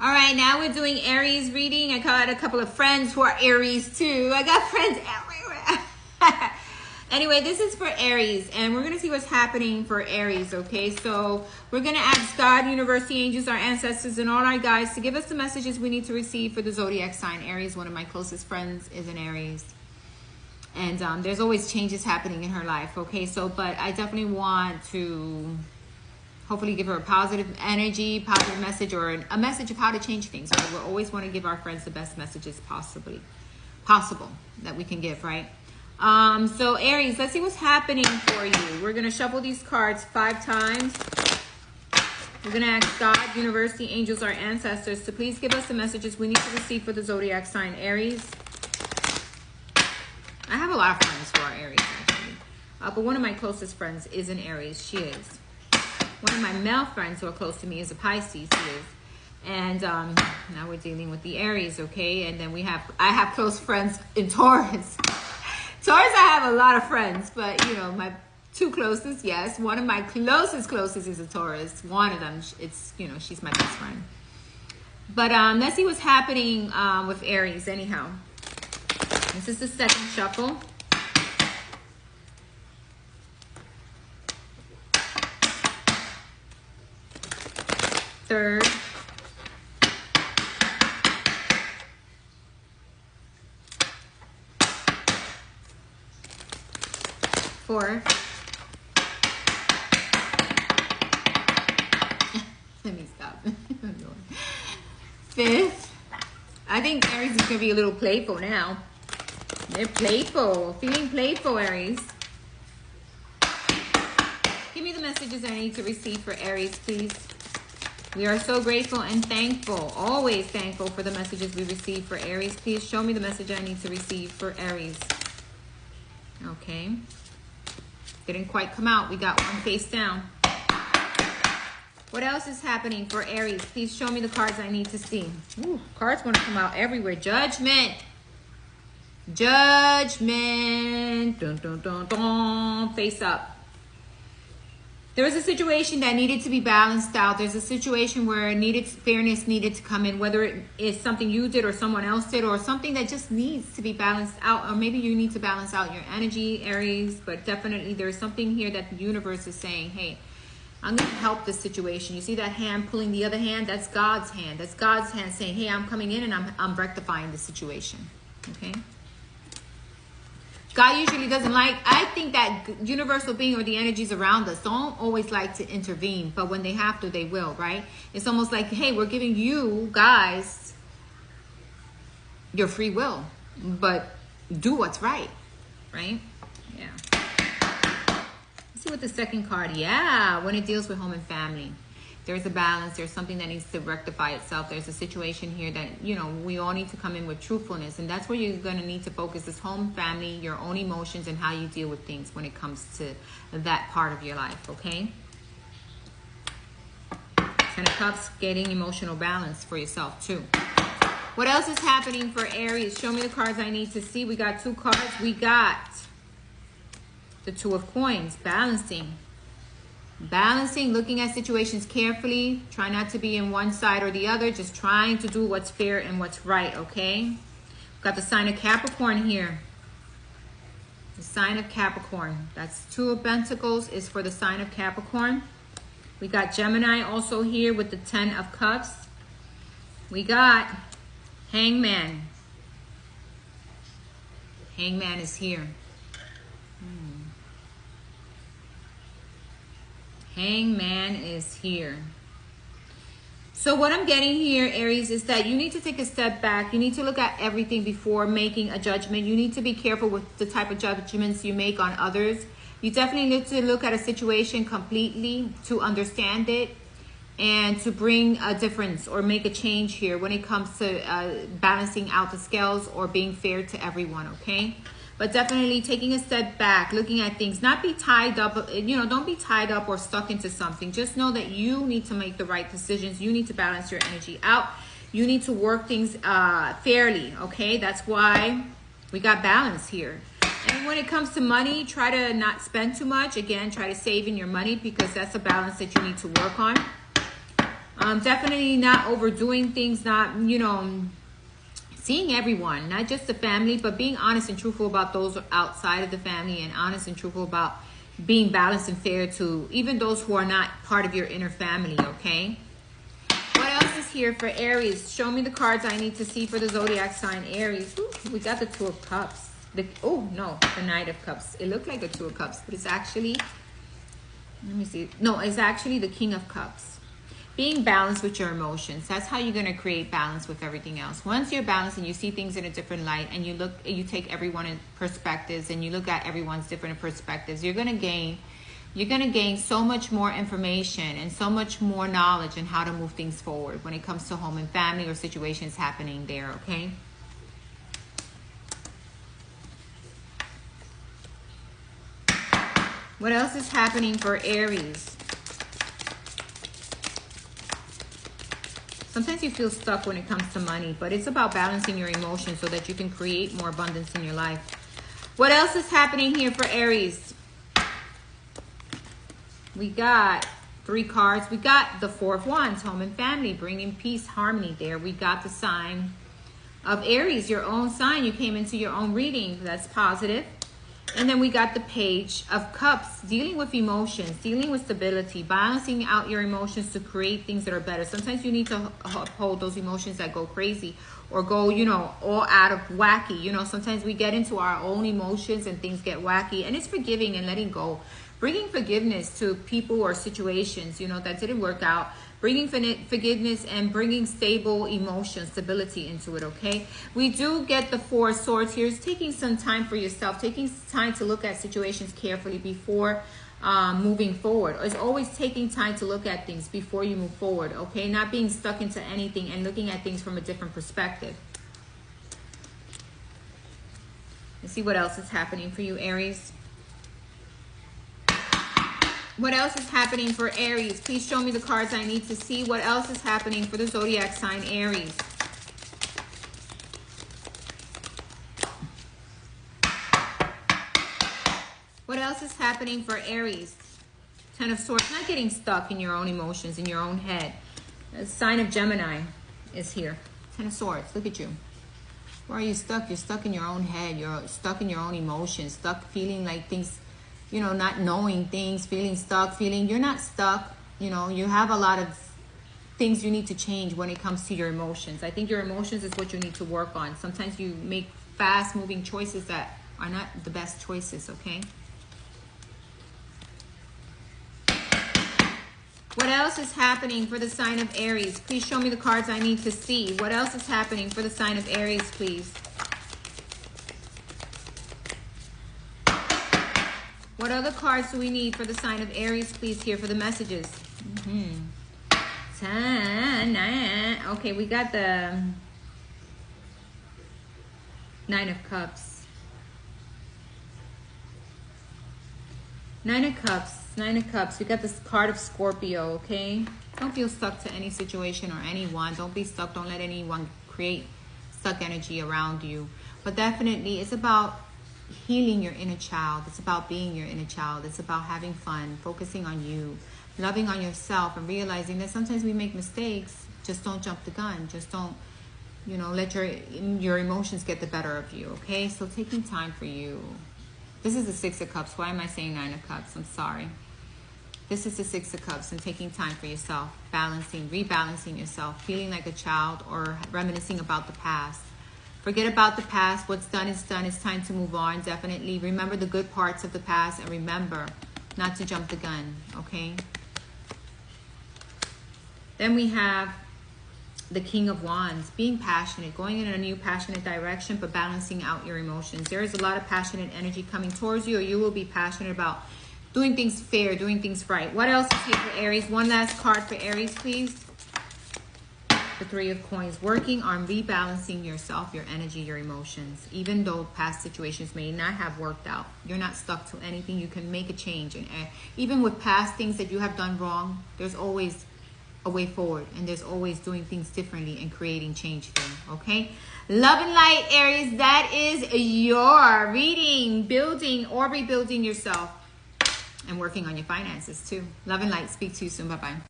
All right, now we're doing Aries reading. I got a couple of friends who are Aries too. I got friends everywhere. Anyway, this is for Aries, and we're going to see what's happening for Aries, okay? So we're going to ask God, universe, the angels, our ancestors, and all our guides to give us the messages we need to receive for the zodiac sign Aries. One of my closest friends is an Aries. And there's always changes happening in her life, okay? So, but I definitely want to hopefully give her a positive energy, positive message, or a message of how to change things, right? We always want to give our friends the best messages possible that we can give, right? So Aries, let's see what's happening for you. We're going to shuffle these cards 5 times. We're going to ask God, universe, the angels, our ancestors to please give us the messages we need to receive for the zodiac sign Aries. I have a lot of friends who are Aries, actually. But one of my closest friends is an Aries. She is. One of my male friends who are close to me is a Pisces. He is. And now we're dealing with the Aries, okay? And then I have close friends in Taurus. Taurus, I have a lot of friends, but you know, my 2 closest, yes. One of my closest is a Taurus. One of them, it's, you know, she's my best friend. But let's see what's happening with Aries anyhow. This is the second shuffle. Third. Fourth. Let me stop. Fifth. I think Aries is going to be a little playful now. They're playful. Feeling playful, Aries. Give me the messages I need to receive for Aries, please. We are so grateful and thankful, always thankful for the messages we receive for Aries. Please show me the message I need to receive for Aries. Okay. Didn't quite come out. We got one face down. What else is happening for Aries? Please show me the cards I need to see. Ooh, cards want to come out everywhere. Judgment. Judgment. Dun, dun, dun, dun. Face up. There was a situation that needed to be balanced out. There's a situation where fairness needed to come in, whether it is something you did or someone else did, or something that just needs to be balanced out, or maybe you need to balance out your energy, Aries. But definitely there's something here that the universe is saying, hey, I'm going to help this situation. You see that hand pulling the other hand? That's God's hand. That's God's hand saying, hey, I'm coming in and I'm rectifying the situation. Okay? God usually doesn't like, I think that universal being or the energies around us don't always like to intervene, but when they have to, they will, right? It's almost like, hey, we're giving you guys your free will, but do what's right, right? Yeah. Let's see what the second card, yeah, when it deals with home and family. There's a balance. There's something that needs to rectify itself. There's a situation here that, you know, we all need to come in with truthfulness. And that's where you're going to need to focus this home, family, your own emotions, and how you deal with things when it comes to that part of your life, okay? 10 of Cups, getting emotional balance for yourself, too. What else is happening for Aries? Show me the cards I need to see. We got 2 cards. We got the 2 of Coins, balancing. Balancing, looking at situations carefully. Try not to be in one side or the other. Just trying to do what's fair and what's right, okay? We've got the sign of Capricorn here. The sign of Capricorn. That's 2 of Pentacles is for the sign of Capricorn. We got Gemini also here with the 10 of Cups. We got Hangman. Hangman is here. Hangman is here. So what I'm getting here, Aries, is that you need to take a step back. You need to look at everything before making a judgment. You need to be careful with the type of judgments you make on others. You definitely need to look at a situation completely to understand it and to bring a difference or make a change here when it comes to balancing out the scales or being fair to everyone, okay? But definitely taking a step back, looking at things, not be tied up, you know, don't be tied up or stuck into something. Just know that you need to make the right decisions. You need to balance your energy out. You need to work things fairly, okay? That's why we got balance here. And when it comes to money, try to not spend too much. Again, try to save in your money because that's a balance that you need to work on. Definitely not overdoing things, not, seeing everyone, not just the family, but being honest and truthful about those outside of the family, and honest and truthful about being balanced and fair to even those who are not part of your inner family, okay? What else is here for Aries? Show me the cards I need to see for the zodiac sign Aries. Ooh, we got the Two of Cups. The Knight of Cups. It looked like the Two of Cups, but it's actually, let me see. No, it's actually the King of Cups. Being balanced with your emotions. That's how you're going to create balance with everything else. Once you're balanced and you see things in a different light, and you take everyone in perspectives, and you look at everyone's different perspectives, you're going to gain so much more information and so much more knowledge on how to move things forward when it comes to home and family or situations happening there, okay? What else is happening for Aries? Sometimes you feel stuck when it comes to money, but it's about balancing your emotions so that you can create more abundance in your life. What else is happening here for Aries? We got 3 cards. We got the Four of Wands, home and family, bringing peace, harmony there. We got the sign of Aries, your own sign. You came into your own reading. That's positive. And then we got the Page of Cups, dealing with emotions, dealing with stability, balancing out your emotions to create things that are better. Sometimes you need to uphold those emotions that go crazy or go, all out of wacky. Sometimes we get into our own emotions and things get wacky, and it's forgiving and letting go. Bringing forgiveness to people or situations, that didn't work out. Bringing forgiveness and bringing stable emotion, stability into it, okay? We do get the Four of Swords here. It's taking some time for yourself, taking time to look at situations carefully before moving forward. It's always taking time to look at things before you move forward, okay? Not being stuck into anything and looking at things from a different perspective. Let's see what else is happening for you, Aries. What else is happening for Aries? Please show me the cards I need to see. What else is happening for the zodiac sign Aries? What else is happening for Aries? Ten of Swords. Not getting stuck in your own emotions, in your own head. The sign of Gemini is here. Ten of Swords. Look at you. Where are you stuck? You're stuck in your own head. You're stuck in your own emotions. Stuck feeling like things, not knowing things, feeling stuck, you're not stuck. You have a lot of things you need to change when it comes to your emotions. I think your emotions is what you need to work on. Sometimes you make fast moving choices that are not the best choices, okay? What else is happening for the sign of Aries? Please show me the cards I need to see. What else is happening for the sign of Aries, please? What other cards do we need for the sign of Aries, please, here for the messages? Okay, we got the Nine of Cups. Nine of Cups. We got this card of Scorpio, okay? Don't feel stuck to any situation or anyone. Don't be stuck. Don't let anyone create stuck energy around you. But definitely, it's about healing your inner child. It's about being your inner child. It's about having fun, focusing on you, loving on yourself, and realizing that sometimes we make mistakes. Just don't jump the gun. Just don't, let your emotions get the better of you, okay? So taking time for you. This is the Six of Cups. Why am I saying Nine of Cups? I'm sorry. This is the Six of Cups, and taking time for yourself, rebalancing yourself, feeling like a child, or reminiscing about the past. Forget about the past. What's done is done. It's time to move on, definitely. Remember the good parts of the past, and remember not to jump the gun, okay? Then we have the King of Wands, being passionate, going in a new passionate direction, but balancing out your emotions. There is a lot of passionate energy coming towards you, or you will be passionate about doing things fair, doing things right. What else is here for Aries? One last card for Aries, please. The Three of Coins, working on rebalancing yourself, your energy, your emotions. Even though past situations may not have worked out, you're not stuck to anything. You can make a change. And even with past things that you have done wrong, there's always a way forward. And there's always doing things differently and creating change there, okay? Love and light, Aries. That is your reading, building or rebuilding yourself and working on your finances too. Love and light. Speak to you soon. Bye-bye.